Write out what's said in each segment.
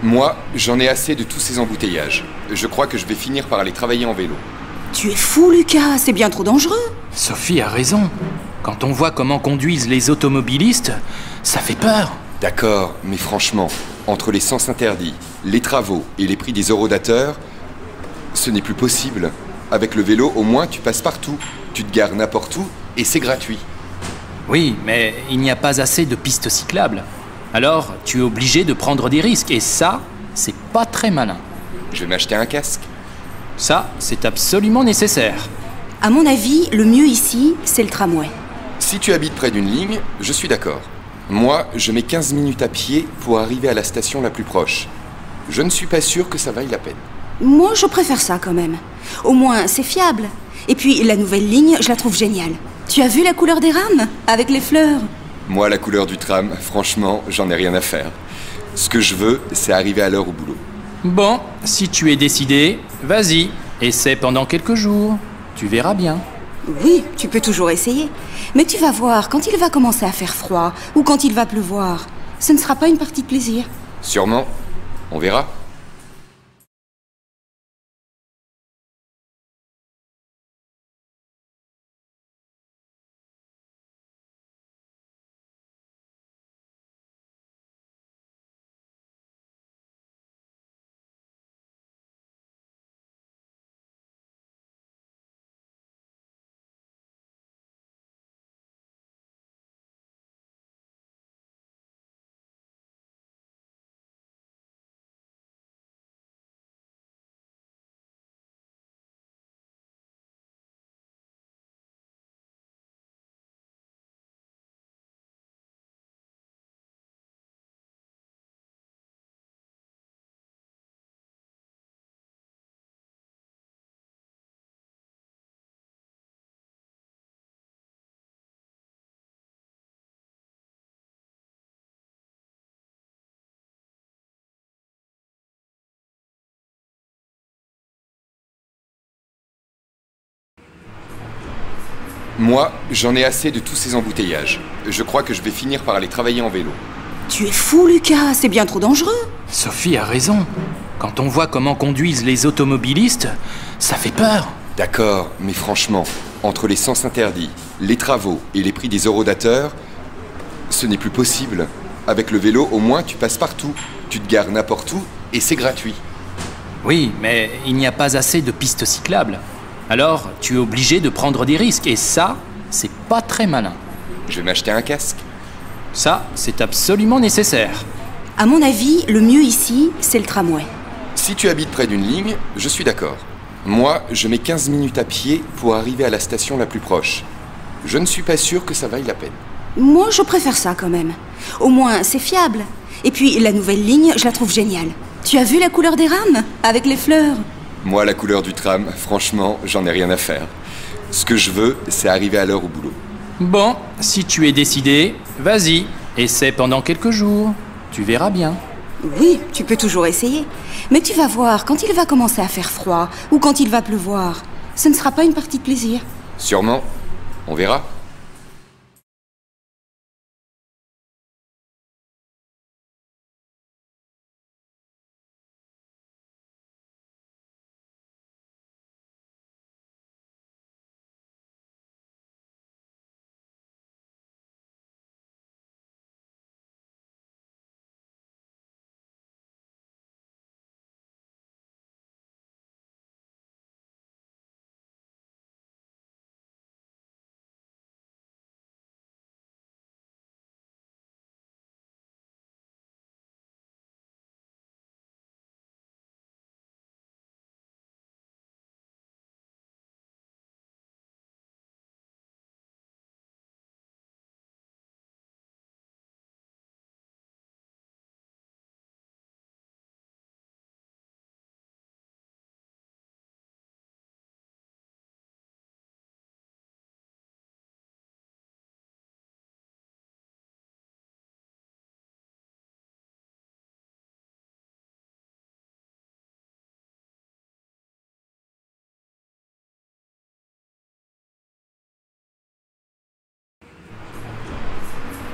Moi, j'en ai assez de tous ces embouteillages. Je crois que je vais finir par aller travailler en vélo. Tu es fou, Lucas, c'est bien trop dangereux. Sophie a raison. Quand on voit comment conduisent les automobilistes, ça fait peur. D'accord, mais franchement, entre les sens interdits, les travaux et les prix des horodateurs, ce n'est plus possible. Avec le vélo, au moins, tu passes partout. Tu te gares n'importe où et c'est gratuit. Oui, mais il n'y a pas assez de pistes cyclables. Alors, tu es obligé de prendre des risques, et ça, c'est pas très malin. Je vais m'acheter un casque. Ça, c'est absolument nécessaire. À mon avis, le mieux ici, c'est le tramway. Si tu habites près d'une ligne, je suis d'accord. Moi, je mets 15 minutes à pied pour arriver à la station la plus proche. Je ne suis pas sûr que ça vaille la peine. Moi, je préfère ça quand même. Au moins, c'est fiable. Et puis, la nouvelle ligne, je la trouve géniale. Tu as vu la couleur des rames? Avec les fleurs. Moi, la couleur du tram, franchement, j'en ai rien à faire. Ce que je veux, c'est arriver à l'heure au boulot. Bon, si tu es décidé, vas-y, essaie pendant quelques jours. Tu verras bien. Oui, tu peux toujours essayer. Mais tu vas voir, quand il va commencer à faire froid, ou quand il va pleuvoir, ce ne sera pas une partie de plaisir. Sûrement. On verra. Moi, j'en ai assez de tous ces embouteillages. Je crois que je vais finir par aller travailler en vélo. Tu es fou, Lucas, c'est bien trop dangereux. Sophie a raison. Quand on voit comment conduisent les automobilistes, ça fait peur. D'accord, mais franchement, entre les sens interdits, les travaux et les prix des horodateurs, ce n'est plus possible. Avec le vélo, au moins, tu passes partout. Tu te gares n'importe où et c'est gratuit. Oui, mais il n'y a pas assez de pistes cyclables. Alors, tu es obligé de prendre des risques, et ça, c'est pas très malin. Je vais m'acheter un casque. Ça, c'est absolument nécessaire. À mon avis, le mieux ici, c'est le tramway. Si tu habites près d'une ligne, je suis d'accord. Moi, je mets 15 minutes à pied pour arriver à la station la plus proche. Je ne suis pas sûr que ça vaille la peine. Moi, je préfère ça quand même. Au moins, c'est fiable. Et puis, la nouvelle ligne, je la trouve géniale. Tu as vu la couleur des rames? Avec les fleurs. Moi, la couleur du tram, franchement, j'en ai rien à faire. Ce que je veux, c'est arriver à l'heure au boulot. Bon, si tu es décidé, vas-y, essaie pendant quelques jours. Tu verras bien. Oui, tu peux toujours essayer. Mais tu vas voir, quand il va commencer à faire froid, ou quand il va pleuvoir, ce ne sera pas une partie de plaisir. Sûrement. On verra.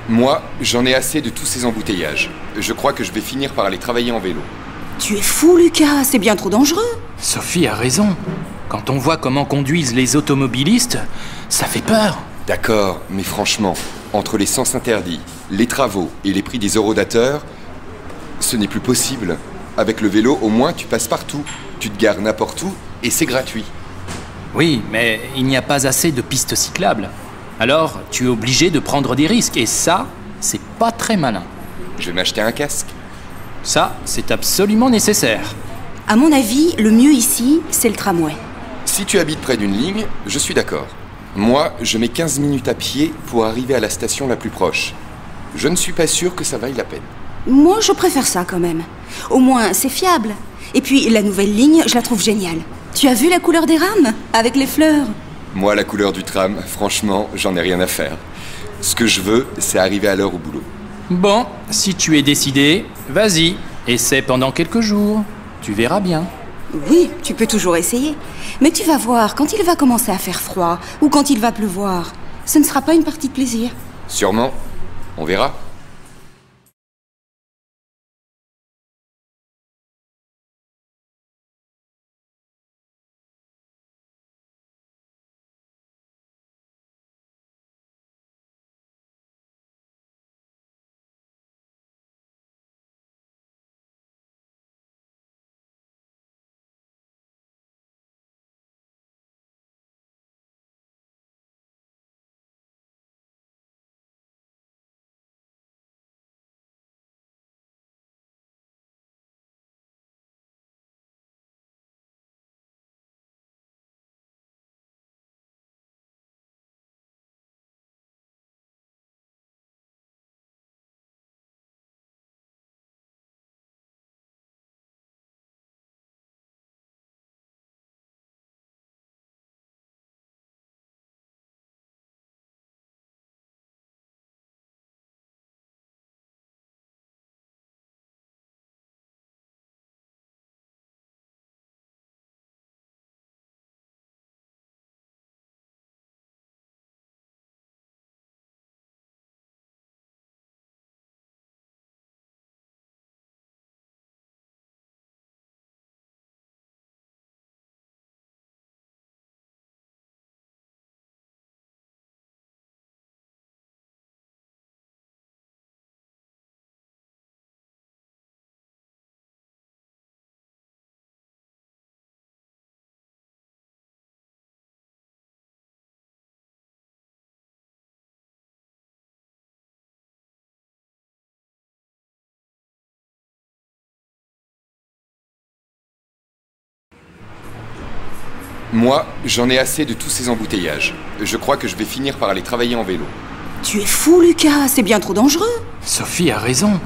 Moi, j'en ai assez de tous ces embouteillages. Je crois que je vais finir par aller travailler en vélo. Tu es fou, Lucas, c'est bien trop dangereux. Sophie a raison. Quand on voit comment conduisent les automobilistes, ça fait peur. D'accord, mais franchement, entre les sens interdits, les travaux et les prix des horodateurs, ce n'est plus possible. Avec le vélo, au moins, tu passes partout. Tu te gares n'importe où et c'est gratuit. Oui, mais il n'y a pas assez de pistes cyclables. Alors, tu es obligé de prendre des risques, et ça, c'est pas très malin. Je vais m'acheter un casque. Ça, c'est absolument nécessaire. À mon avis, le mieux ici, c'est le tramway. Si tu habites près d'une ligne, je suis d'accord. Moi, je mets 15 minutes à pied pour arriver à la station la plus proche. Je ne suis pas sûr que ça vaille la peine. Moi, je préfère ça quand même. Au moins, c'est fiable. Et puis, la nouvelle ligne, je la trouve géniale. Tu as vu la couleur des rames? Avec les fleurs? Moi, la couleur du tram, franchement, j'en ai rien à faire. Ce que je veux, c'est arriver à l'heure au boulot. Bon, si tu es décidé, vas-y, essaie pendant quelques jours. Tu verras bien. Oui, tu peux toujours essayer. Mais tu vas voir, quand il va commencer à faire froid, ou quand il va pleuvoir, ce ne sera pas une partie de plaisir. Sûrement. On verra. Moi, j'en ai assez de tous ces embouteillages. Je crois que je vais finir par aller travailler en vélo. Tu es fou, Lucas, c'est bien trop dangereux. Sophie a raison.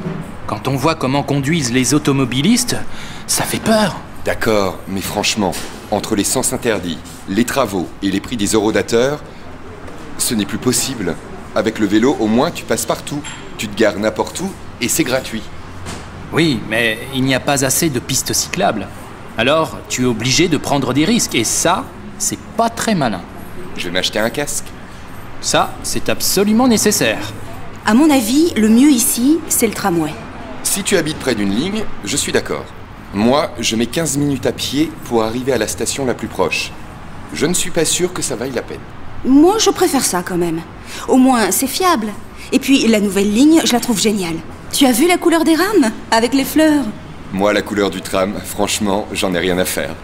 Quand on voit comment conduisent les automobilistes, ça fait peur. D'accord, mais franchement, entre les sens interdits, les travaux et les prix des horodateurs, ce n'est plus possible. Avec le vélo, au moins, tu passes partout. Tu te gares n'importe où et c'est gratuit. Oui, mais il n'y a pas assez de pistes cyclables. Alors, tu es obligé de prendre des risques, et ça, c'est pas très malin. Je vais m'acheter un casque. Ça, c'est absolument nécessaire. À mon avis, le mieux ici, c'est le tramway. Si tu habites près d'une ligne, je suis d'accord. Moi, je mets 15 minutes à pied pour arriver à la station la plus proche. Je ne suis pas sûr que ça vaille la peine. Moi, je préfère ça quand même. Au moins, c'est fiable. Et puis, la nouvelle ligne, je la trouve géniale. Tu as vu la couleur des rames? Avec les fleurs? Moi, la couleur du tram, franchement, j'en ai rien à faire.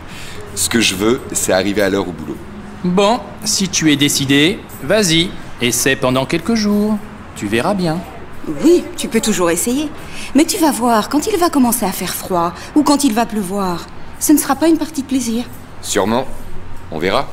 Ce que je veux, c'est arriver à l'heure au boulot. Bon, si tu es décidé, vas-y, essaie pendant quelques jours. Tu verras bien. Oui, tu peux toujours essayer. Mais tu vas voir, quand il va commencer à faire froid, ou quand il va pleuvoir, ce ne sera pas une partie de plaisir. Sûrement. On verra.